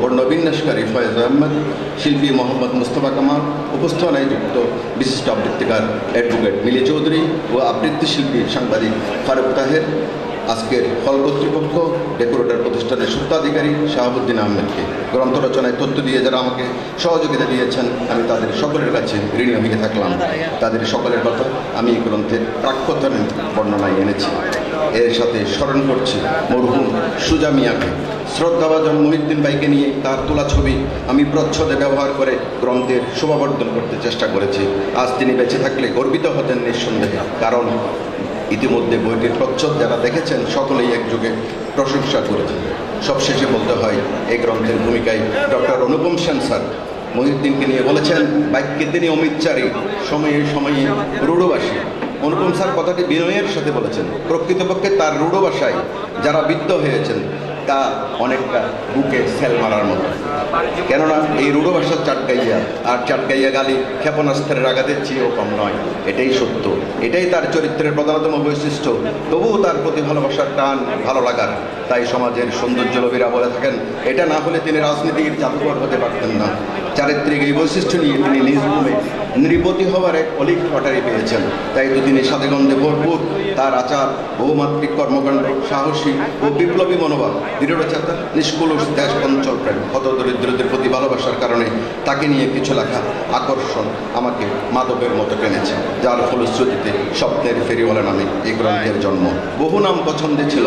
বর্ণবিন্যাসকারী ফয়েজ আহমেদ, শিল্পী মোহাম্মদ মুস্তফা কামাল, উপস্থাপনায় যুক্ত বিশিষ্ট আবৃত্তিকার অ্যাডভোকেট মিলি চৌধুরী ও আবৃত্তি শিল্পী সাংবাদিক ফারুক তাহের, আজকের হল কর্তৃপক্ষ, ডেকোরেটর প্রতিষ্ঠানের স্বত্বাধিকারী শাহাবুদ্দিন আহমেদকে গ্রন্থ রচনায় তথ্য দিয়ে যারা আমাকে সহযোগিতা দিয়েছেন, আমি তাদের সকলের কাছে ঋণী হয়ে থাকলাম। তাদের সকলের কথা আমি এই গ্রন্থের প্রাক্কথনের বর্ণনায় এনেছি। এর সাথে স্মরণ করছি মরহুম সুজা মিয়াকে। শ্রদ্ধাভাজন মহিউদ্দিন ভাইকে নিয়ে তার তোলা ছবি আমি প্রচ্ছদে ব্যবহার করে গ্রন্থের শোভাবর্ধন করতে চেষ্টা করেছি। আজ তিনি বেঁচে থাকলে গর্বিত হতেন নিঃসন্দেহে, কারণ ইতিমধ্যে বইটির প্রচ্ছদ যারা দেখেছেন সকলেই একযোগে প্রশংসা করেছেন। সবশেষে বলতে হয়, এই গ্রন্থের ভূমিকায় ডক্টর অনুপম সেন স্যার মহিউদ্দিনকে নিয়ে বলেছেন, বাক্যে তিনি অমিতচারী, সময়ে সময়ে রূঢ়বাসী। অনুপম স্যার কথাটি বিনয়ের সাথে বলেছেন। প্রকৃতপক্ষে তার রূঢ় ভাষায় যারা বিদ্ধ হয়েছেন তা অনেকটা বুকে সেল মারার মতো। কেননা এই রূঢ় ভাষার চাটকাইয়া আর চাটকাইয়া গালি ক্ষেপণাস্ত্রের আঘাতের চেয়েও কম নয়। এটাই সত্য, এটাই তার চরিত্রের প্রধানতম বৈশিষ্ট্য। তবুও তার প্রতি ভালোবাসার টান, ভালো লাগার। তাই সমাজের সৌন্দর্যলোভীরা বলে থাকেন, এটা না হলে তিনি রাজনীতির জাদুকর হতে পারতেন না। চারিত্রিক এই বৈশিষ্ট্য নিয়ে তিনি নিজ ভূমে নৃপতি হওয়ার এক অলিক লটারি পেয়েছেন। তাই তো তিনি সাথেগন্ধে ভরপুর। তার আচার, বহুমাত্রিক কর্মকাণ্ড, সাহসী ও বিপ্লবী মনোভাব, দৃঢ়চেতা, নিষ্কলুষ দেশ অঞ্চল প্রেম, হত দরিদ্রদের প্রতি ভালোবাসার কারণে তাকে নিয়ে কিছু লেখা আকর্ষণ আমাকে মাদকের মতো টেনেছে, যার ফলশ্রুতিতে স্বপ্নের ফেরিওয়ালা নামে এই গ্রন্থের জন্ম। বহু নাম পছন্দে ছিল,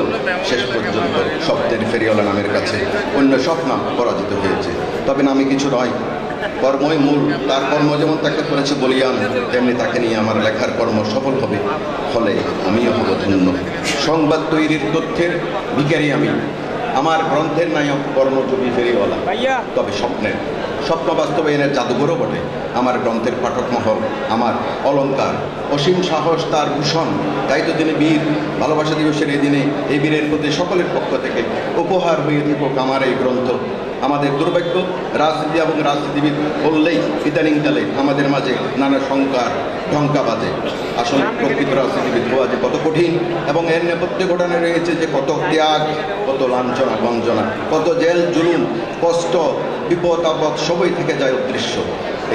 শেষ পর্যন্ত স্বপ্নের ফেরিওয়ালা নামের কাছে অন্য সব নাম পরাজিত হয়েছে। তবে নামে কিছু নয়, কর্মই মূল। তার কর্ম যেমন তাকে করেছে বলিয়ান, তেমনি তাকে নিয়ে আমার লেখার কর্ম সফল হবে, ফলে আমিও হব ধন্য। সংবাদ তৈরির তথ্যের ভিখারি আমি। আমার গ্রন্থের নায়ক কর্মযোগী ফেরিওয়ালা, তবে স্বপ্নের স্বপ্ন বাস্তবায়নের জাদুঘরও বটে। আমার গ্রন্থের পাঠক মহল আমার অলঙ্কার, অসীম সাহস তার ভূষণ। তাই তো তিনি বীর। ভালোবাসা দিবসের এই দিনে এই বীরের প্রতি সকলের পক্ষ থেকে উপহার হয়ে থাকুক আমার এই গ্রন্থ। আমাদের দুর্ভাগ্য, রাজনীতি এবং রাজনীতিবিদ বললেই ইদানিংকালে আমাদের মাঝে নানা শঙ্কার ঢঙ্কা বাজে। আসলে প্রকৃত রাজনীতিবিদ হওয়া যে কত কঠিন, এবং এর নেপথ্যে ঘটনা রয়েছে যে কত ত্যাগ, কত লাঞ্ছনা বঞ্চনা, কত জেল জুলুম, কষ্ট, বিপদ আপদ সবই থেকে যায় অদৃশ্য।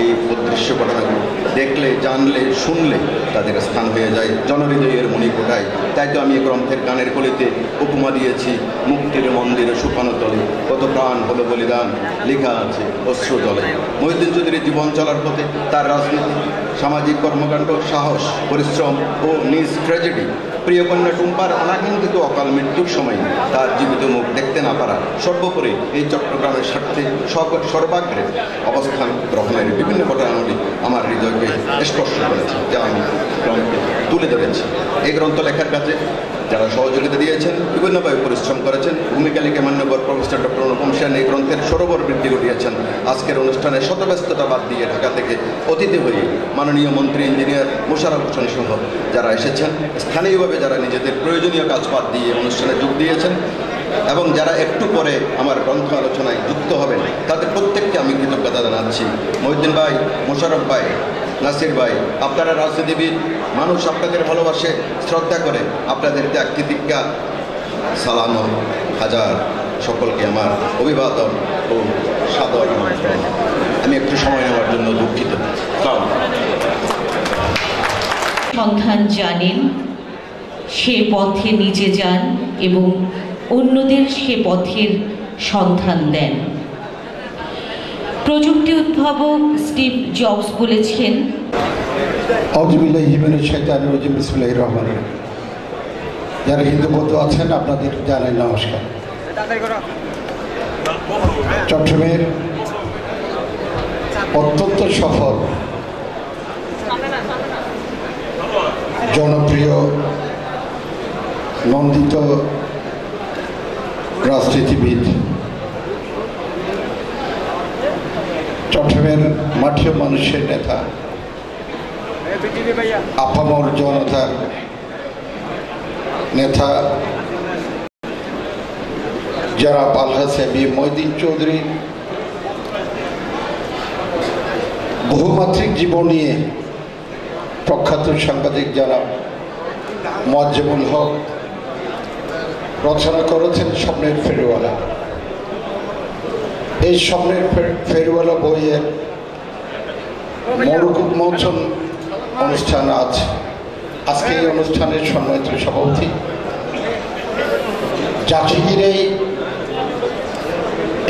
এই অদৃশ্য ঘটনাগুলো দেখলে, জানলে, শুনলে তাদের স্থান হয়ে যায় জনহৃদয়ের মণিকোঠায়। তাই তো আমি গ্রন্থের গানের কলিতে উপমা দিয়েছি, মুক্তির মন্দিরে শুকানো তলে কত প্রাণ হলো বলিদান, লেখা আছে অশ্রু জলে। মহিউদ্দিন চৌধুরীর জীবন চলার পথে তার রাজনীতি, সামাজিক কর্মকাণ্ড, সাহস, পরিশ্রম ও নিজ ট্র্যাজেডি, প্রিয় কন্যা টুম্পার অনাকাঙ্ক্ষিত অকাল মৃত্যুর সময় তার জীবিত মুখ দেখতে না পারা, সর্বোপরি এই চট্টগ্রামের স্বার্থে সর্বাগ্রে অবস্থান গ্রহণের বিভিন্ন ঘটনাগুলি আমার হৃদয়কে স্পর্শ করেছে, যা আমি গ্রন্থে তুলে ধরেছি। এই গ্রন্থ লেখার কাজে যারা সহযোগিতা দিয়েছেন, বিভিন্নভাবে পরিশ্রম করেছেন, ভূমিকা লিখে মান্যবর প্রফেসর ডক্টর অনুপম সেন এই গ্রন্থের সরোবর বৃদ্ধি ঘটিয়েছেন। আজকের অনুষ্ঠানে শতব্যস্ততা বাদ দিয়ে ঢাকা থেকে অতিথি হয়ে মাননীয় মন্ত্রী ইঞ্জিনিয়ার মোশাররফ হোসেন সহ যারা এসেছেন, স্থানীয়ভাবে যারা নিজেদের প্রয়োজনীয় কাজ বাদ দিয়ে অনুষ্ঠানে যোগ দিয়েছেন, এবং যারা একটু পরে আমার গ্রন্থ আলোচনায় যুক্ত হবেন, তাদের প্রত্যেককে আমি কৃতজ্ঞতা জানাচ্ছি। মহিউদ্দিন ভাই, মোশাররফ ভাই, নাসির ভাই, আপনারা রাজনীতিবিদ, মানুষ আপনাদের ভালোবাসে, শ্রদ্ধা করে। আপনাদের ত্যাগ তিতিক্ষা সালাম হাজার। সকলকে আমার অভিবাদন ও সাদর আমন্ত্রণ। আমি একটু সময় নেওয়ার জন্য দুঃখিত। সন্ধান জানেন, সে পথে নিজে যান এবং অন্যদের সে পথের সন্ধান দেন। প্রযুক্তি উদ্ভাবক স্টিভ জবস বলেছেন, যারা হিন্দু বৌদ্ধ আছেন আপনাদের জানাই নমস্কার। চট্টগ্রামের অত্যন্ত সফল, জনপ্রিয়, নন্দিত রাজনীতিবিদ, চট্টগ্রামের মাঠে মানুষের নেতা, আপামর জনতার নেতা জনাব আলহাজ মহিউদ্দিন চৌধুরী বহুমাত্রিক জীবন নিয়ে প্রখ্যাত সাংবাদিক জনাব মোয়াজ্জেমুল হক রচনা করেছেন স্বপ্নের ফেরিওয়ালা। এই স্বপ্নের ফেরিওয়ালা বইয়ের মরক উন্মোচন অনুষ্ঠান আজকে এই অনুষ্ঠানের সম্মানিত সভাপতি জাতিগির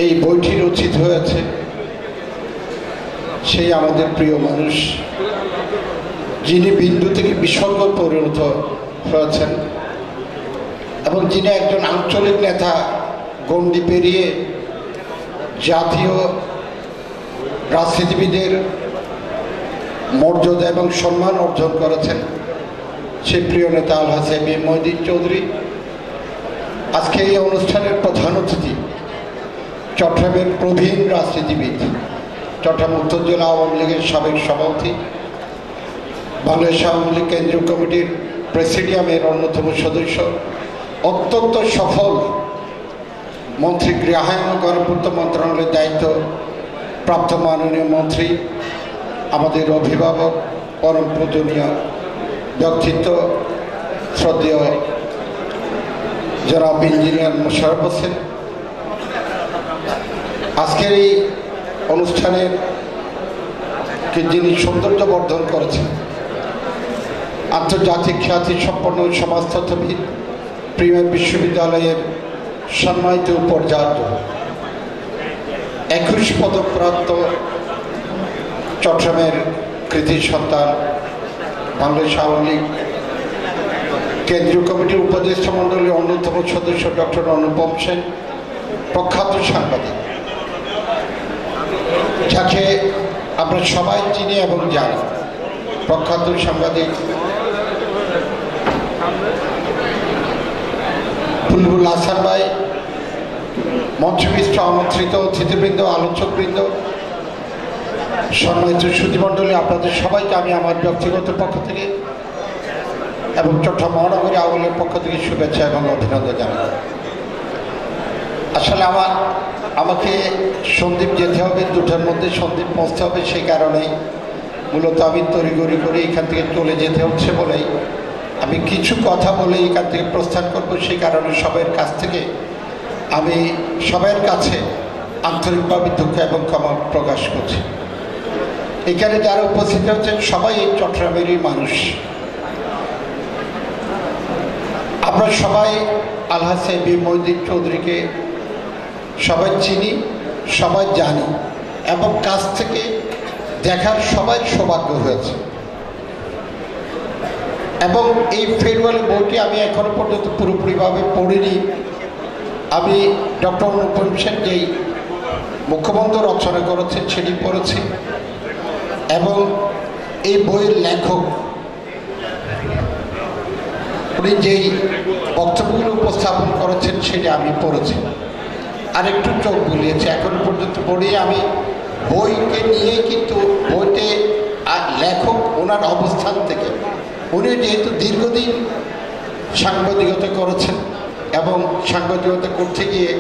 এই বইটি রচিত হয়েছে সেই আমাদের প্রিয় মানুষ যিনি বিন্দু থেকে বিসর্গ পরিণত হয়েছেন এবং যিনি একজন আঞ্চলিক নেতা গণ্ডি পেরিয়ে জাতীয় রাজনীতিবিদের মর্যাদা এবং সম্মান অর্জন করেছেন সেই প্রিয় নেতা আলহাজ এ বি মহিউদ্দিন চৌধুরী। আজকে এই অনুষ্ঠানের প্রধান অতিথি চট্টগ্রামের প্রবীণ রাজনীতিবিদ, চট্টগ্রাম উত্তর জেলা আওয়ামী লীগের সাবেক সভাপতি, বাংলাদেশ আওয়ামী লীগ কেন্দ্রীয় কমিটির প্রেসিডিয়ামের অন্যতম সদস্য, অত্যন্ত সফল মন্ত্রী, গৃহায়ন ও গণপূর্ত মন্ত্রণালয়ের দায়িত্ব প্রাপ্ত মাননীয় মন্ত্রী, আমাদের অভিভাবক, পরম পূজনীয় ব্যক্তিত্ব শ্রদ্ধেয় জনাব ইঞ্জিনিয়ার মোশাররফ হোসেন। আজকের এই অনুষ্ঠানের যিনি সৌন্দর্য বর্ধন করেছেন, আন্তর্জাতিক খ্যাতি সম্পন্ন সমাজতত্ত্ববিদ, প্রিমিয়ার বিশ্ববিদ্যালয়ের সম্মানিত উপাচার্য, 21 পদকপ্রাপ্ত চট্টগ্রামের কৃতি সন্তান, বাংলাদেশ আওয়ামী লীগ কেন্দ্রীয় কমিটির উপদেষ্টা মণ্ডলীর অন্যতম সদস্য ডক্টর অনুপম সেন, প্রখ্যাত সাংবাদিক, যাকে আমরা সবাই চিনি এবং জানি, প্রখ্যাত সাংবাদিক বুলবুল হাসান ভাই, মঞ্চবিষ্ট আমন্ত্রিত অতিথিবৃন্দ, আলোচকবৃন্দ, সম্মানিত সুধীমণ্ডলী, আপনাদের সবাইকে আমি আমার ব্যক্তিগত পক্ষ থেকে এবং চট্টগ্রাম মহানগরী আওয়ামী লীগের পক্ষ থেকে শুভেচ্ছা এবং অভিনন্দন জানাই। আসলে আমাকে সন্দ্বীপ যেতে হবে, 2টার মধ্যে সন্দ্বীপ পৌঁছতে হবে, সেই কারণেই মূলত আমি তড়িঘড়ি করে এখান থেকে চলে যেতে হচ্ছে বলেই আমি কিছু কথা বলে এখান থেকে প্রস্থান করব। সেই কারণে সবার কাছ থেকে আমি সবার কাছে আন্তরিকভাবে দুঃখ এবং ক্ষমা প্রকাশ করছি। এখানে যারা উপস্থিত হচ্ছেন সবাই এই চট্টগ্রামেরই মানুষ। আমরা সবাই আলহাজ এ বি মহিউদ্দিন চৌধুরীকে সবাই চিনি, সবাই জানি এবং কাছ থেকে দেখার সবাই সৌভাগ্য হয়েছে। এবং এই ফেয়ারওয়েল বইটি আমি এখনো পর্যন্ত পুরোপুরিভাবে পড়িনি। আমি ডক্টর অনুপম সেন যেই মুখবন্ধ রচনা করেছেন সেটি পড়েছি এবং এই বইয়ের লেখক উনি যেই বক্তব্যগুলো উপস্থাপন করেছেন সেটা আমি পড়েছি, আরেকটু চোখ বুলিয়েছে। এখনো পর্যন্ত পড়ি আমি বইকে নিয়ে, কিন্তু বইতে লেখক ওনার অবস্থান থেকে, উনি যেহেতু দীর্ঘদিন সাংবাদিকতা করেছেন এবং সাংবাদিকতা করতে গিয়ে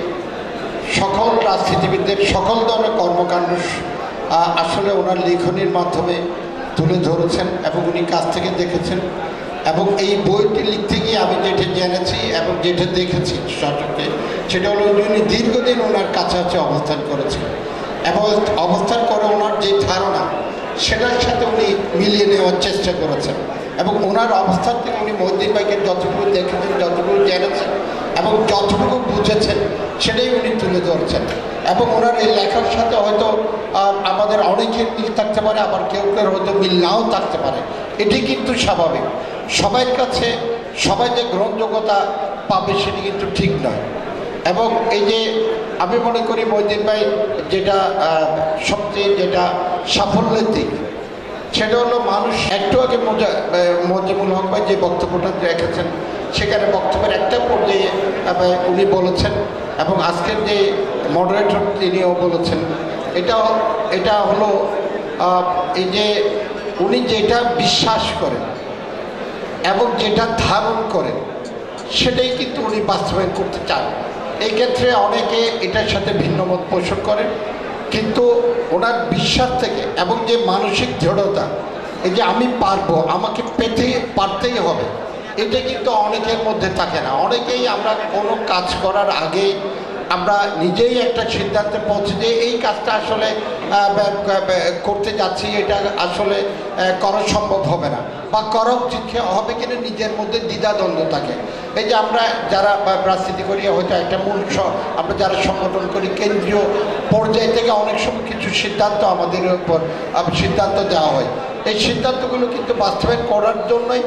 সকল রাজনীতিবিদদের সকল ধরনের কর্মকাণ্ড আসলে ওনার লেখনীর মাধ্যমে তুলে ধরেছেন এবং উনি কাছ থেকে দেখেছেন। এবং এই বইটি লিখতে গিয়ে আমি যেটা জেনেছি এবং যেটা দেখেছি সচক্ষে, সেটা হলো উনি দীর্ঘদিন ওনার কাছাকাছি অবস্থান করেছেন এবং অবস্থান করে ওনার যে ধারণা সেটার সাথে উনি মিলিয়ে নেওয়ার চেষ্টা করেছেন এবং ওনার অবস্থান থেকে উনি মহিউদ্দিন ভাইকে যতটুকু দেখেছেন, যতটুকু জেনেছেন এবং যতটুকু বুঝেছেন সেটাই উনি তুলে ধরছেন। এবং ওনার এই লেখার সাথে হয়তো আমাদের অনেকের মিল থাকতে পারে, আবার কেউ কেউ হয়তো মিল নাও থাকতে পারে, এটি কিন্তু স্বাভাবিক। সবার কাছে সবাই যে গ্রহণযোগ্যতা পাবে সেটি কিন্তু ঠিক নয়। এবং এই যে আমি মনে করি মহিউদ্দিন ভাই যেটা সবচেয়ে যেটা সাফল্যের দিক, সেটা হলো মানুষ একটু আগে মোজাম্মেল হক ভাই যে বক্তব্যটা রেখেছেন, সেখানে বক্তব্যের একটা পর্যায়ে উনি বলেছেন এবং আজকের যে মডারেটর তিনিও বলেছেন, এটা হলো এই যে উনি যেটা বিশ্বাস করেন এবং যেটা ধারণ করেন সেটাই কিন্তু উনি বাস্তবায়ন করতে চান। এই ক্ষেত্রে অনেকে এটার সাথে ভিন্ন মত পোষণ করেন, কিন্তু ওনার বিশ্বাস থেকে এবং যে মানসিক দৃঢ়তা, এই যে আমি পারবো, আমাকে পারতেই হবে, এটা কিন্তু অনেকের মধ্যে থাকে না। অনেকেই আমরা কোনো কাজ করার আগে আমরা নিজেই একটা সিদ্ধান্তে পৌঁছে যে এই কাজটা আসলে করতে যাচ্ছি, এটা আসলে করা সম্ভব হবে না বা করা উচিত হবে কিনা নিজের মধ্যে দ্বিধাদ্বন্দ্ব থাকে। এই যে আমরা যারা রাজনীতি করি, হয়তো একটা মূল আমরা যারা সংগঠন করি, কেন্দ্রীয় পর্যায় থেকে অনেক সময় কিছু সিদ্ধান্ত আমাদের উপর সিদ্ধান্ত দেওয়া হয়। এই সিদ্ধান্তগুলো কিন্তু বাস্তবায়ন করার জন্যই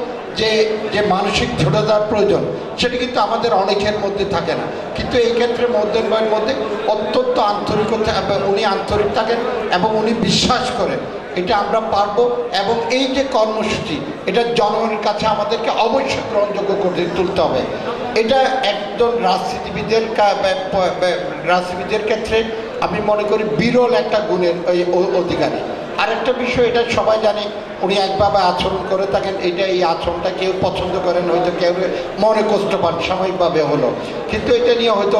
যে মানসিক দৃঢ়তার প্রয়োজন, সেটা কিন্তু আমাদের অনেকের মধ্যে থাকে না। কিন্তু এই ক্ষেত্রে মহোদয় ভাইয়ের মধ্যে অত্যন্ত আন্তরিকতা, উনি আন্তরিক থাকেন এবং উনি বিশ্বাস করেন এটা আমরা পারবো। এবং এই যে কর্মসূচি, এটা জনগণের কাছে আমাদেরকে অবশ্যই গ্রহণযোগ্য করে তুলতে হবে। এটা একজন রাজনীতিবিদের ক্ষেত্রে আমি মনে করি বিরল একটা গুণের অধিকারী। আরেকটা বিষয়, এটা সবাই জানে, উনি একভাবে আচরণ করে থাকেন। এই আচরণটা কেউ পছন্দ করেন, হয়তো কেউ মনে কষ্ট পান, সাময়িকভাবে হলো, কিন্তু এটা নিয়ে হয়তো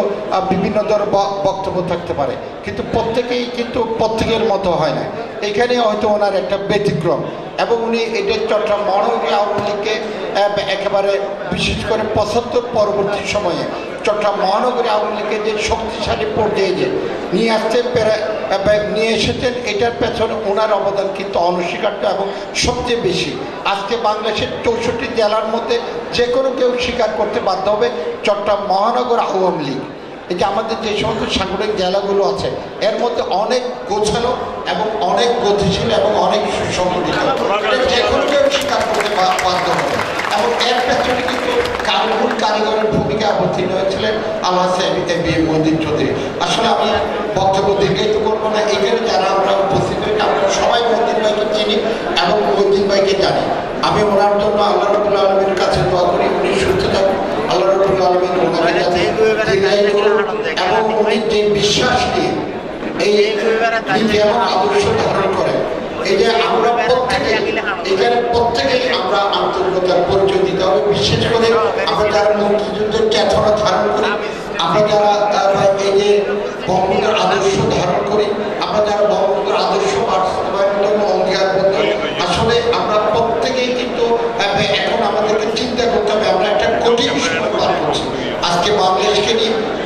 বিভিন্ন ধরনের বক্তব্য থাকতে পারে, কিন্তু প্রত্যেকেই কিন্তু প্রত্যেকের মতো হয় না। এখানে হয়তো ওনার একটা ব্যতিক্রম, এবং উনি এটা চট্টগ্রাম মহানগরী আওয়ামী লীগকে একেবারে বিশেষ করে ৭৫ পরবর্তী সময়ে চট্টগ্রাম মহানগরী আওয়ামী লীগের যে শক্তিশালী পর্যায়ে যে নিয়ে এসেছেন, এটার পেছনে ওনার অবদান কিন্তু অনস্বীকার্য এবং সবচেয়ে বেশি। আজকে বাংলাদেশের ৬৪ জেলার মধ্যে যে কোনো কেউ স্বীকার করতে বাধ্য হবে চট্টগ্রাম মহানগর আওয়ামী লীগ, এই যে আমাদের যে সমস্ত সাংগঠনিক জেলাগুলো আছে, এর মধ্যে অনেক গোছালো এবং অনেক গতিশীল এবং অনেক সুসংগঠিত, যে কোনো কেউ স্বীকার করতে বাধ্য হবে। এবং এর পেছনে কিন্তু কারিগরের ভূমিকা অবতীর্ণ হয়েছিলেন আল্লাহ মহিউদ্দিন চৌধুরী। আসলে আমি বক্তব্য দীর্ঘায়িত করবো না। এখানে যারা আমরা উপস্থিত হয়েছি, আমরা সবাই মহিউদ্দিন ভাইকে চিনি এবং মহিউদ্দিন ভাইকে জানি। আমি ওনার জন্য আল্লাহ রাব্বুল আলামিনের কাছে দোয়া করি, উনি সুস্থ থাকুন, আল্লাহ রাব্বুল আলামিন ওনাকে যাতে দীর্ঘায়িত করুন এবং উনি যে বিশ্বাস নিয়ে এই নীতি এবং আদর্শ ধারণ করেন, এই যে আমরা প্রত্যেকেই আমরা আন্তরিকতার পরিচয় দিতে হবে। বিশেষ করে আমরা যারা মুক্তিযুদ্ধের চেতনা ধারণ করি, আমরা যারা এই যে বঙ্গবন্ধুর আদর্শ ধারণ করি, আমরা যারা বঙ্গবন্ধুর আদর্শ বাস্তবায়নের জন্য অঙ্গীকারবদ্ধ, আসলে আমরা প্রত্যেকেই কিন্তু এখন আমাদেরকে চিন্তা করতে হবে আমরা একটা কঠিন সময় পার করছি। আজকে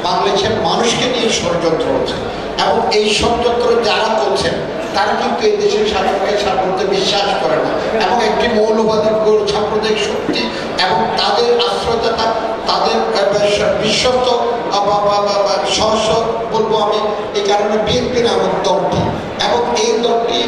বাংলাদেশের মানুষকে নিয়ে ষড়যন্ত্র হচ্ছে, এবং এই ষড়যন্ত্র যারা করছেন তারা কিন্তু এই দেশের স্বাধীনতায় বিশ্বাস করে না, এবং একটি মৌলবাদী সাম্প্রদায়িক শক্তি এবং তাদের আশ্রয়দাতা, তাদের বিশ্বস্ত সহস্র বলবো আমি, এই কারণে বিএনপি নামক দলটি, এবং এই দলটি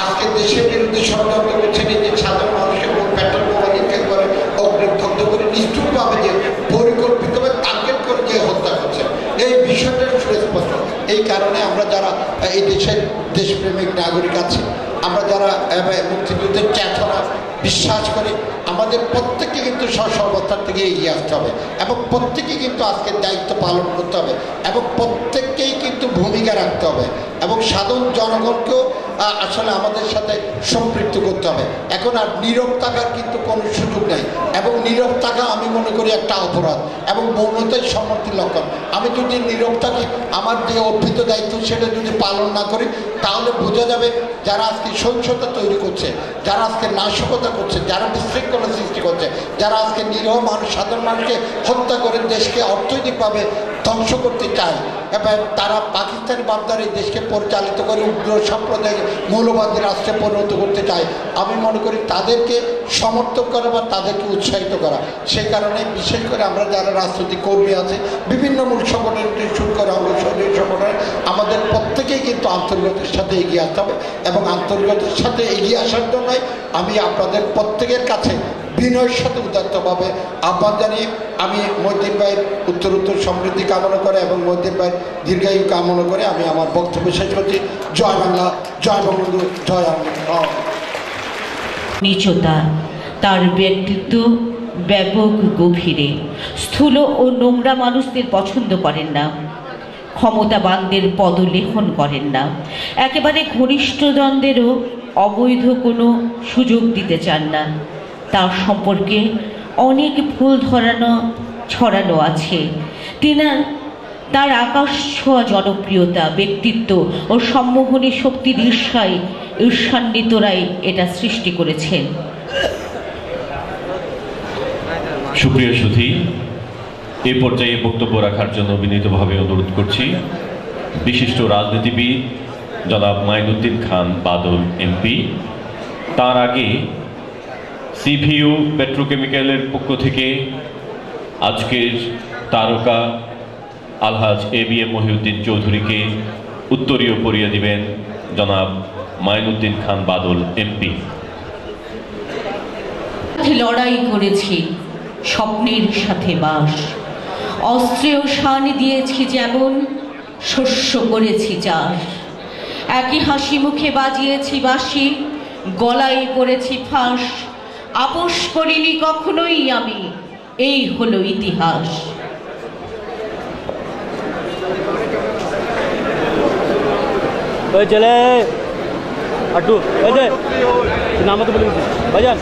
আজকে দেশের বিরুদ্ধে ষড়যন্ত্র করছে, নিজের সাধারণ মানুষের পেট্রোল বোমা নিক্ষেপ করে, অগ্নিদগ্ধ করে, নিষ্ঠুরভাবে যে পরিকল্পিতভাবে টার্গেট করে যে হত্যা করছে, এই বিষয়টা সুস্পষ্ট। এই কারণে আমরা যারা এই দেশের দেশপ্রেমিক নাগরিক আছি, আমরা যারা মুক্তিযুদ্ধের চেতনা বিশ্বাস করি, আমাদের প্রত্যেককে কিন্তু সর্বস্থান থেকে এগিয়ে আসতে হবে, এবং প্রত্যেকেই কিন্তু আজকের দায়িত্ব পালন করতে হবে, এবং প্রত্যেককেই কিন্তু ভূমিকা রাখতে হবে, এবং সাধারণ জনগণকেও আসলে আমাদের সাথে সম্পৃক্ত করতে হবে। এখন আর নীরব থাকার কিন্তু কোনো সুযোগ নেই, এবং নীরব থাকা আমি মনে করি একটা অপরাধ এবং মৌনতাই সম্মতির লক্ষণ। আমি যদি নীরব থাকি, আমার যে অর্পিত দায়িত্ব সেটা যদি পালন না করি, তাহলে বোঝা যাবে যারা আজকে সহিংসতা তৈরি করছে, যারা আজকে নাশকতা করছে, যারা বিশৃঙ্খলা সৃষ্টি করছে, যারা আজকে নিরীহ মানুষ, সাধারণ মানুষকে হত্যা করে দেশকে অর্থনৈতিকভাবে ধ্বংস করতে চায়, এবং তারা পাকিস্তানি বাপদার এই দেশকে পরিচালিত করে উগ্র সাম্প্রদায়িক মৌলবাদী রাষ্ট্রে পরিণত করতে চায়, আমি মনে করি তাদেরকে সমর্থন করা বা তাদেরকে উৎসাহিত করা। সেই কারণে বিশেষ করে আমরা যারা রাজনৈতিক কর্মী আছে, বিভিন্ন মূল সংগঠন শুরু করে অঙ্গসহযোগী সংগঠন, আমাদের প্রত্যেকেই কিন্তু আন্তরিকতার সাথে এগিয়ে আসতে হবে, এবং আন্তরিকতার সাথে এগিয়ে আসার জন্যই আমি আপনাদের প্রত্যেকের কাছে বিনয়ের সাথে উদাত্তভাবে আহ্বান জানিয়ে আমি মহিউদ্দিন ভাইয়ের উত্তর সমৃদ্ধি কামনা করে এবং মহিউদ্দিন ভাইয়ের দীর্ঘায়ু কামনা করে আমি আমার বক্তব্য শেষ করছি। জয় বাংলা, জয় বঙ্গবন্ধু, জয় নিচতা, তার ব্যক্তিত্ব ব্যাপক গভীরে, স্থূল ও নোংরা মানুষদের পছন্দ করেন না, ক্ষমতাবানদের পদলেখন করেন না, একেবারে ঘনিষ্ঠজনদেরও অবৈধ কোনো সুযোগ দিতে চান না। তার সম্পর্কে অনেক ভুল ছড়ানো আছে। তার আকাশ ছোঁয়া জনপ্রিয়তা, ব্যক্তিত্ব ও সম্মোহনী শক্তির ঈর্ষান্বিতরাই এটা সৃষ্টি করেছেন। সুপ্রিয় সুধী, এই পর্যায়ে বক্তব্য রাখার জন্য বিনীতভাবে অনুরোধ করছি বিশিষ্ট রাজনীতিবিদ জনাব মাইনুদ্দিন খান বাদল এমপি। তার আগে সিভিইউ পেট্রোকেমিক্যালের পক্ষ থেকে আজকের তারকা আলহাজ ABM মহিউদ্দিন চৌধুরীকে উত্তরীয় পরিয়ে দিবেন জনাব মাইনুদ্দিন খান বাদল এমপি। লড়াই করেছি স্বপ্নের সাথে বাস, অস্ত্রেও শান দিয়েছি যেমন, শস্য করেছি চাষ। একই হাসি মুখে বাজিয়েছি বাঁশি, গলায় পড়েছি ফাঁস। আপোষ করিনি কখনোই আমি, এই হলো ইতিহাস। चले अट्टू नाम तो बोलिए भाईजान।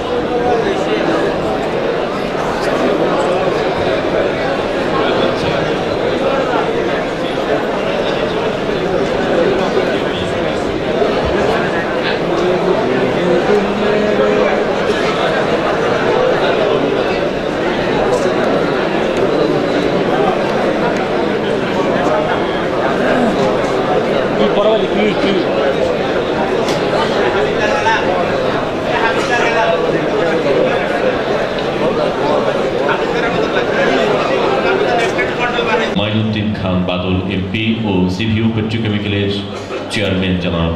মাইনুদ্দিন খান বাদল এমপি ও সিভিইউ পেট্রোকেমিক্যালের চেয়ারম্যান জনাব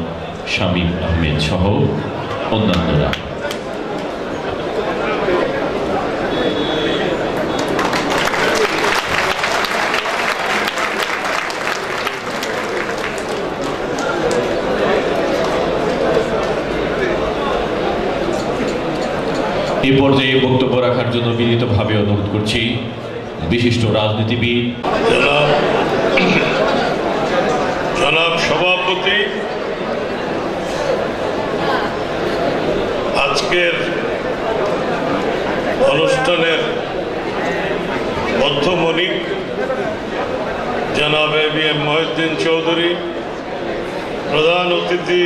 শামীম আহমেদ সহ অন্যান্যরা। এই পর্যায়ে বক্তব্য রাখার জন্য বিনীতভাবে অনুরোধ করছি বিশিষ্ট রাজনীতিবিদ জনাব সভাপতি, আজকের অনুষ্ঠানের মধ্যমণি জনাব ABM মহিউদ্দিন চৌধুরী, প্রধান অতিথি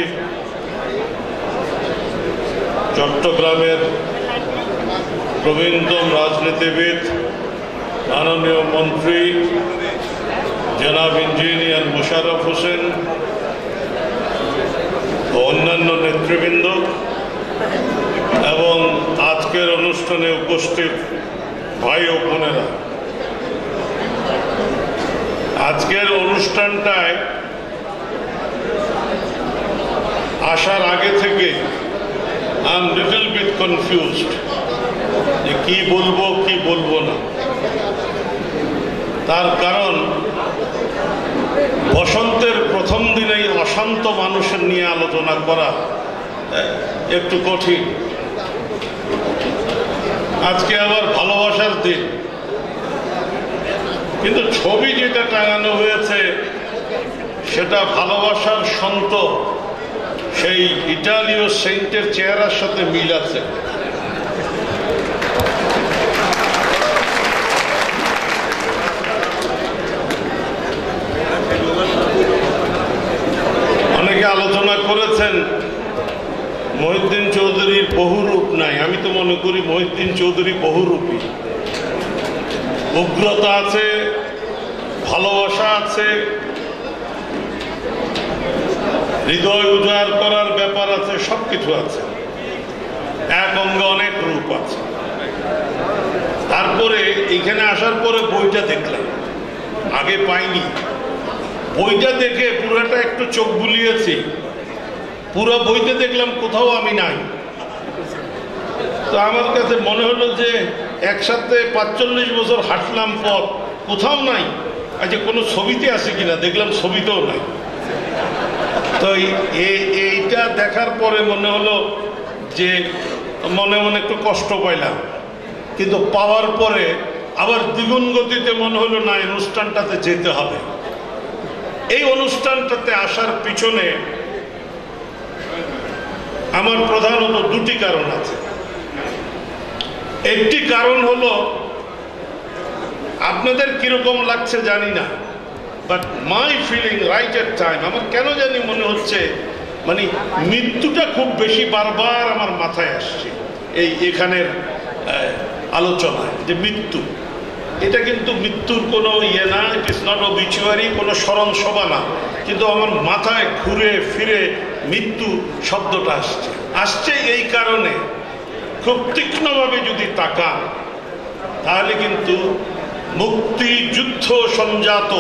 চট্টগ্রামের প্রবীণতম রাজনীতিবিদ মাননীয় মন্ত্রী জনাব ইঞ্জিনিয়ার মোশাররফ হোসেন ও অন্যান্য নেতৃবৃন্দ এবং আজকের অনুষ্ঠানে উপস্থিত ভাই ও বোনেরা, আজকের অনুষ্ঠানটায় আসার আগে থেকে I am little bit confused যে কি বলবো কি বলবো না। তার কারণ বসন্তের প্রথম দিনেই অশান্ত মানুষের নিয়ে আলোচনা করা একটু কঠিন। আজকে আবার ভালোবাসার দিন, কিন্তু ছবি যেটা টাঙানো হয়েছে সেটা ভালোবাসার সন্ত সেই ইটালীয় সেন্টের চেহারার সাথে মিল আছে। অনেকে আলোচনা করেছেন মহিউদ্দিন চৌধুরীর বহুরূপ নাই। আমি তো মনে করি মহিউদ্দিন চৌধুরী বহুরূপী। উগ্রতা আছে, ভালোবাসা আছে, হৃদয় উজাড় করার ব্যাপার আছে, সবকিছু আছে। এক অঙ্গে অনেক রূপ আছে। তারপরে এইখানে আসার পরে বইটা দেখলাম, আগে পাইনি। বইটা দেখে পুরোটা একটু চোখ বুলিয়েছি। পুরো বইতে দেখলাম কোথাও আমি নাই। তো আমার কাছে মনে হলো যে একসাথে 45 বছর হাঁটলাম পথ, কোথাও নাই। আচ্ছা কোনো ছবিতে আছে কিনা, দেখলাম ছবিতেও নাই। তো এইটা দেখার পরে মনে হলো যে মনে মনে একটু কষ্ট পাইলাম, কিন্তু পাওয়ার পরে আবার দ্বিগুণ গতিতে মনে হলো না, এই অনুষ্ঠানটাতে যেতে হবে। এই অনুষ্ঠানটাতে আসার পিছনে আমার প্রধানত দুটি কারণ আছে। একটি কারণ হলো, আপনাদের কিরকম লাগছে জানি না, but my feeling right at time, আমার কেন জানি মনে হচ্ছে মানে মৃত্যুটা খুব বেশি বারবার আমার মাথায় আসছে এই এখানের আলোচনায়, যে মৃত্যু। এটা কিন্তু মৃত্যুর কোনো ইয়ে না, ইট ইজ নট অবিচুয়ারি, কোনো স্মরণ সভা না, কিন্তু আমার মাথায় ঘুরে ফিরে মৃত্যু শব্দটা আসছে এই কারণে খুব তীক্ষ্ণভাবে যদি তাকান তাহলে কিন্তু মুক্তিযুদ্ধ সংজাত,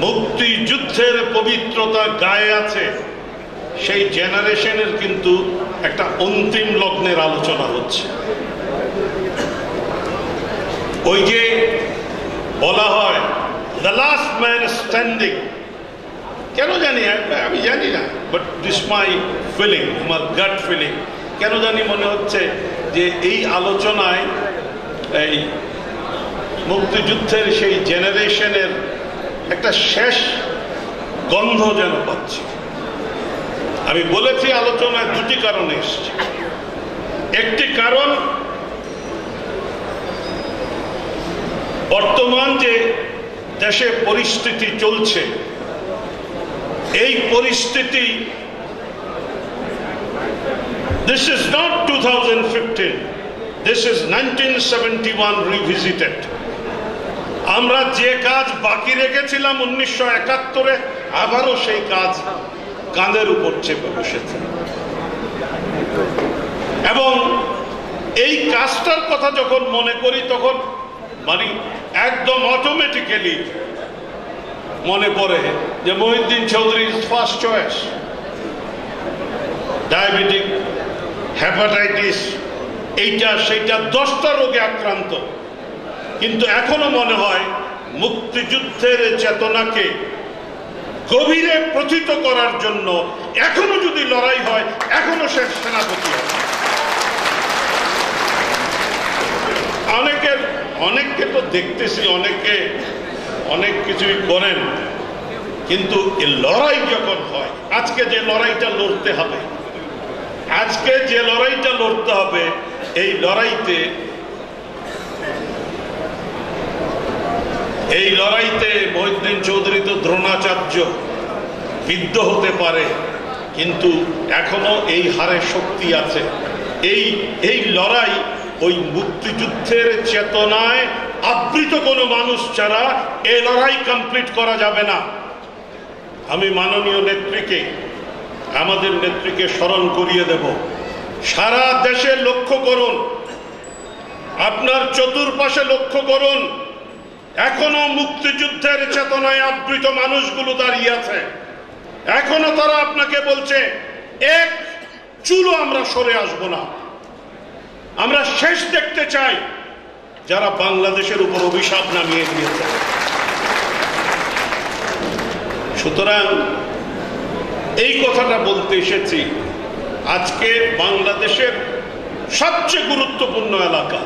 মুক্তিযুদ্ধের পবিত্রতা গায়ে আছে সেই জেনারেশনের কিন্তু একটা অন্তিম লগ্নের আলোচনা হচ্ছে। ওই যে বলা হয় দ্য লাস্ট ম্যান স্ট্যান্ডিং, কেন জানি আমি জানি না, বাট দিস মাই ফিলিং, আমার গাট ফিলিং, কেন জানি মনে হচ্ছে যে এই আলোচনায় এই মুক্তিযুদ্ধের সেই জেনারেশনের একটা শেষ গন্ধ যেন পাচ্ছি। আমি বলেছি আলোচনায় দুটি কারণে এসছে। একটি কারণ বর্তমান যে দেশে পরিস্থিতি চলছে, এই পরিস্থিতি this is not 2015, this is 1971 revisited. আমরা যে কাজ বাকি রেখেছিলাম 1971-এ, আবারও সেই কাজ কাঁধের উপর চেপে বসেছে, এবং এই কাজটার কথা যখন মনে করি তখন মানে একদম অটোমেটিক্যালি মনে পড়ে যে মহিউদ্দিন চৌধুরীর ফার্স্ট চয়েস, ডায়াবেটিক, হেপাটাইটিস, এইটা সেইটা 10টা রোগে আক্রান্ত, কিন্তু এখনো মনে হয় মুক্তিযুদ্ধের চেতনাকে গভীরে প্রথিত করার জন্য এখনো যদি লড়াই হয় এখনো সে সেনাপতি হবে। অনেককে তো দেখতেছি, অনেকে অনেক কিছুই করেন, কিন্তু এই লড়াই যখন হয়, আজকে যে লড়াইটা লড়তে হবে, এই লড়াইতে মহিউদ্দিন চৌধুরী তো দ্রোণাচার্য, বিদ্ধ হতে পারে, কিন্তু এখনো এই হারে শক্তি আছে। এই লড়াই ওই মুক্তিযুদ্ধের চেতনায় আবৃত কোনো মানুষ ছাড়া এই লড়াই কমপ্লিট করা যাবে না। আমি মাননীয় নেত্রীকে, আমাদের নেত্রীকে স্মরণ করিয়ে দেব, সারা দেশে লক্ষ্য করুন, আপনার চতুর্পাশে লক্ষ্য করুন, এখনো মুক্তিযুদ্ধের চেতনায় আবৃত মানুষগুলো দাঁড়িয়ে আছে। এখনো তারা আপনাকে বলছে এক চুলও আমরা সরে আসবো না, আমরা শেষ দেখতে চাই যারা বাংলাদেশের উপর অভিশাপ নামিয়ে দিয়েছে। সুতরাং এই কথাটা বলতে এসেছি, আজকে বাংলাদেশের সবচেয়ে গুরুত্বপূর্ণ এলাকা,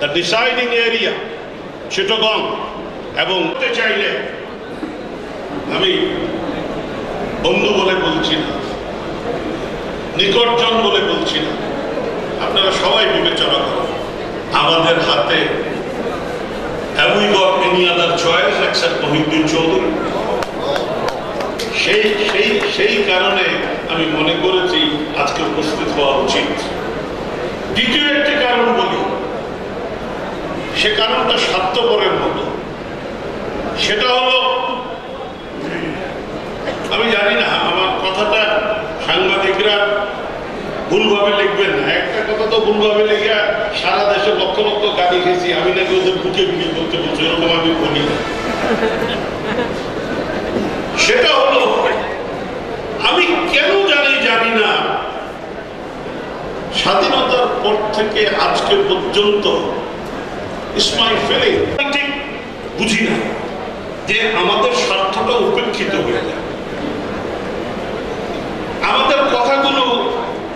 দ্য ডিসাইডিং এরিয়া চিটাগং, এবং চাইলে আমি বন্ধু বলে বলছি না, নিকটজন বলে বলছি না, আপনারা সবাই বিবেচনা করেন, আমাদের হাতে have we got any other choice except Mohiuddin Chowdhury? সেই কারণে আমি মনে করেছি আজকে উপস্থিত হওয়া উচিত। দ্বিতীয় একটি কারণ বলি, সে কারণটা স্বার্থপরের মতো, সেটা হলো, আমি জানি না আমার কথাটা সাংবাদিকরা ভুলভাবে লিখবেন না, একটা কথা তো ভুলভাবে লিখে সারা দেশে লক্ষ লক্ষ গালি খেয়েছি, আমি নাকি ওদের বুকে বিলি করতে বলছি, এরকম আমি বলি না। সেটা হলো, আমি কেন জানি না স্বাধীনতার পর থেকে আজকে পর্যন্ত ঠিক বুঝি না যে আমাদের স্বার্থটা উপেক্ষিত হয়ে যায়, আমাদের কথাগুলো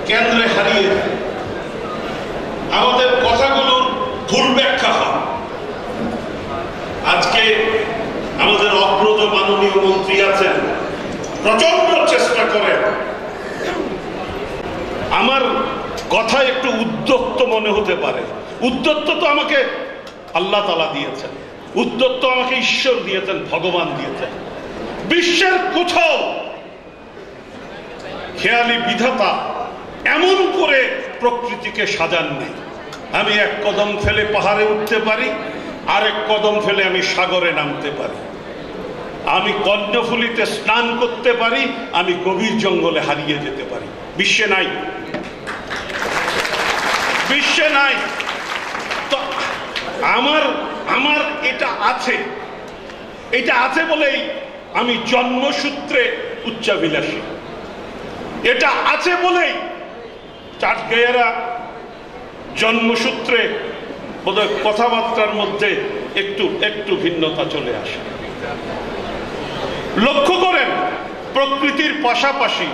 কেন্দ্রে হারিয়ে যায়, আমাদের কথাগুলোর ভুল ব্যাখ্যা হয়। আজকে আমাদের অগ্রজ মাননীয় মন্ত্রী আছেন, প্রচন্ড চেষ্টা করেন, আমার কথা একটু উদ্যত্ত মনে হতে পারে, উদ্যত্ত তো আমাকে আল্লাহ তাআলা দিয়েছেন, উদ্যত্ত আমাকে ঈশ্বর দিয়েছেন, ভগবান দিয়েছেন, বিশ্বের কোথাও খেয়ালি বিধাতা এমন করে প্রকৃতিকে সাজাননি। আমি এক কদম ফেলে পাহাড়ে উঠতে পারি, আরেক কদম ফেলে আমি সাগরে নামতে পারি, আমি কর্ণফুলীতে স্নান করতে পারি, আমি গভীর জঙ্গলে হারিয়ে যেতে পারি। বিশ্বে নাই, বিশ্বে নাই। তো আমার এটা আছে, এটা আছে বলেই আমি জন্মসূত্রে উচ্চাভিলাষী, এটা আছে বলেই চাটগাঁয়েরা জন্মসূত্রে বোধহয় কথাবার্তার মধ্যে একটু ভিন্নতা চলে আসে। লক্ষ্য করেন প্রকৃতির পাশাপাশি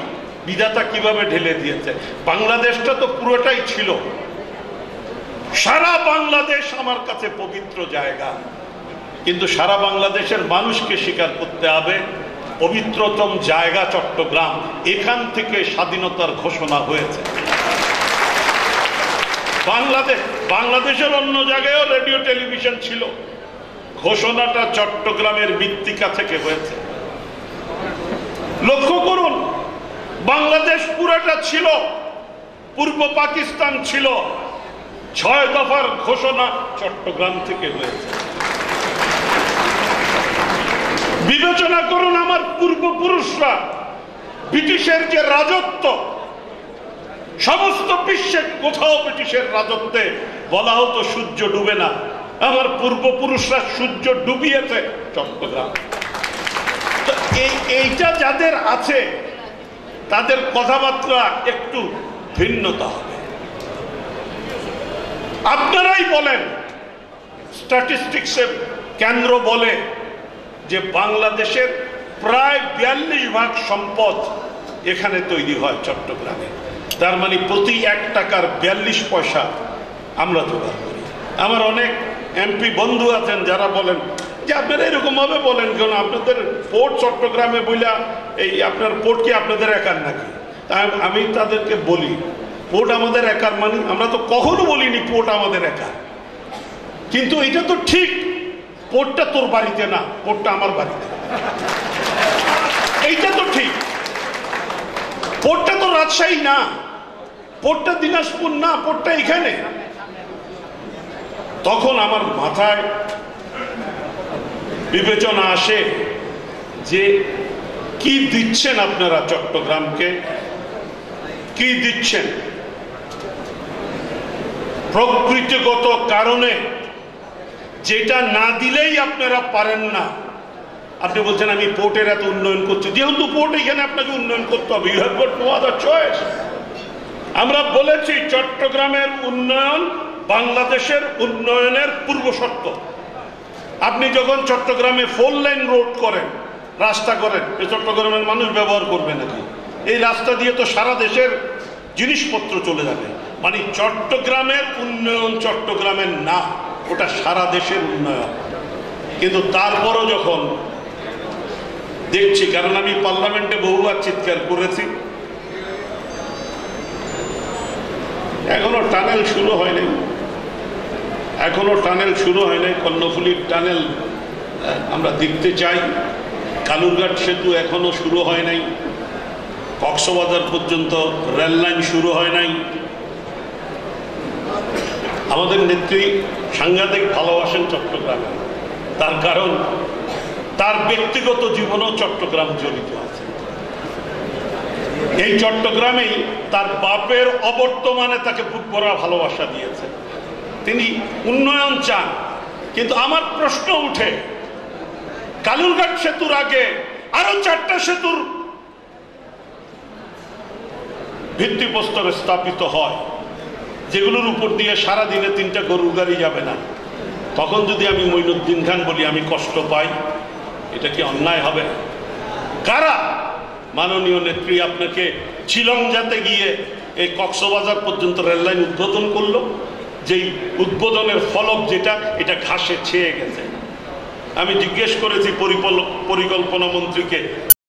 বিধাতা কিভাবে ঢেলে দিয়েছে। বাংলাদেশটা তো পুরোটাই ছিল, সারা বাংলাদেশ আমার কাছে পবিত্র জায়গা, কিন্তু সারা বাংলাদেশের মানুষকে স্বীকার করতে হবে পবিত্রতম জায়গা চট্টগ্রাম, এখান থেকে স্বাধীনতার ঘোষণা হয়েছে। বাংলাদেশের অন্য জায়গায়ও রেডিও টেলিভিশন ছিল, ঘোষণাটা চট্টগ্রামের মৃত্তিকা থেকে হয়েছে। লক্ষ্য করুন বাংলাদেশ পুরাটা ছিল, পূর্ব পাকিস্তান ছিল, 6 দফার ঘোষণা চট্টগ্রাম থেকে হয়েছে। বিবেচনা করুন আমার পূর্বপুরুষরা ব্রিটিশের যে রাজত্ব, সমস্ত বিশ্বে কোথাও ব্রিটিশের রাজত্বে বলা হতো সূর্য ডুবে না, আমার পূর্বপুরুষরা সূর্য ডুবিয়েছে চট্টগ্রাম। তো এইটা যাদের আছে তাদের কথাবার্তা একটু ভিন্নতা হবে। আপনারাই বলেন, স্ট্যাটিস্টিক্সের কেন্দ্র বলে যে বাংলাদেশের প্রায় 42% সম্পদ এখানে তৈরি হয় চট্টগ্রামে। তার মানে প্রতি 1 টাকার 42 পয়সা আমরা জোগাড় করি। আমার অনেক এমপি বন্ধু আছেন যারা বলেন যে আপনারা এরকম ভাবে বলেন কেন, আপনাদের পোর্ট চট্টগ্রামে বইলা এই আপনার পোর্ট কি আপনাদের একার নাকি? তাই আমি তাদেরকে বলি পোর্ট আমাদের একার, মানে আমরা তো কখনো বলিনি পোর্ট আমাদের একার, কিন্তু এটা তো ঠিক, পোর্টটা তোর বাড়িতে না, পোর্টটা আমার বাড়িতে, এইটা তো ঠিক। পোর্টটা তো রাজশাহী না, পোর্টটা দিনাজপুর না, পোর্টটা এখানে। তখন আমার মাথায় বিবেচনা আসে যে কি দিচ্ছেন আপনারা চট্টগ্রামকে, কি দিচ্ছেন। প্রকৃতিগত কারণে যেটা না দিলেই আপনারা পারেন না। আপনি বলছেন আমি পোর্টের এত উন্নয়ন করছি, যেহেতু পোর্ট এখানে আপনাকে উন্নয়ন করতে হবে, you have got no other choice. আমরা বলেছি চট্টগ্রামের উন্নয়ন বাংলাদেশের উন্নয়নের পূর্ব শর্ত। আপনি যখন চট্টগ্রামে 4 লাইন রোড করেন, রাস্তা করেন, চট্টগ্রামের মানুষ ব্যবহার করবে নাকি? এই রাস্তা দিয়ে তো সারা দেশের জিনিসপত্র চলে যাবে। মানে চট্টগ্রামের উন্নয়ন চট্টগ্রামের না, ওটা সারা দেশের উন্নয়ন। কিন্তু তারপরও যখন দেখছি, কারণ আমি পার্লামেন্টে বহুবার চিৎকার করেছি, এখনো টানেল শুরু হয়নি, এখনো টানেল শুরু হয়নি। কর্ণফুলীর টানেল আমরা দেখতে চাই, কালুরঘাট সেতু এখনো শুরু হয় নাই, কক্সবাজার পর্যন্ত রেল লাইন শুরু হয় নাই। আমাদের নেত্রী সাংঘাতিক ভালোবাসেন চট্টগ্রামে, তার কারণ তার ব্যক্তিগত জীবনেও চট্টগ্রাম জড়িত আছে। এই চট্টগ্রামেই তার বাপের অবর্তমানে তাকে বুক ভরা ভালোবাসা দিয়েছে, তিনি উন্নয়ন চান। কিন্তু আমার প্রশ্ন উঠে, কালুরঘাট সেতুর আগে আরো 4টা সেতুর ভিত্তিপ্রস্তর স্থাপিত হয়, যেগুলোর উপর দিয়ে সারা দিনে 3টা গরুর গাড়ি যাবে না। তখন যদি আমি মঈনুদ্দিন খান বলি আমি কষ্ট পাই, এটা কি অন্যায় হবে? কারা মাননীয় নেত্রী আপনাকে শিলং যাতে গিয়ে এই কক্সবাজার পর্যন্ত রেললাইন উদ্বোধন করলো, যেই উদ্বোধনের ফলক যেটা, এটা ঘাসে ছেয়ে গেছে। আমি জিজ্ঞেস করেছি পরিকল্পনা মন্ত্রীকে,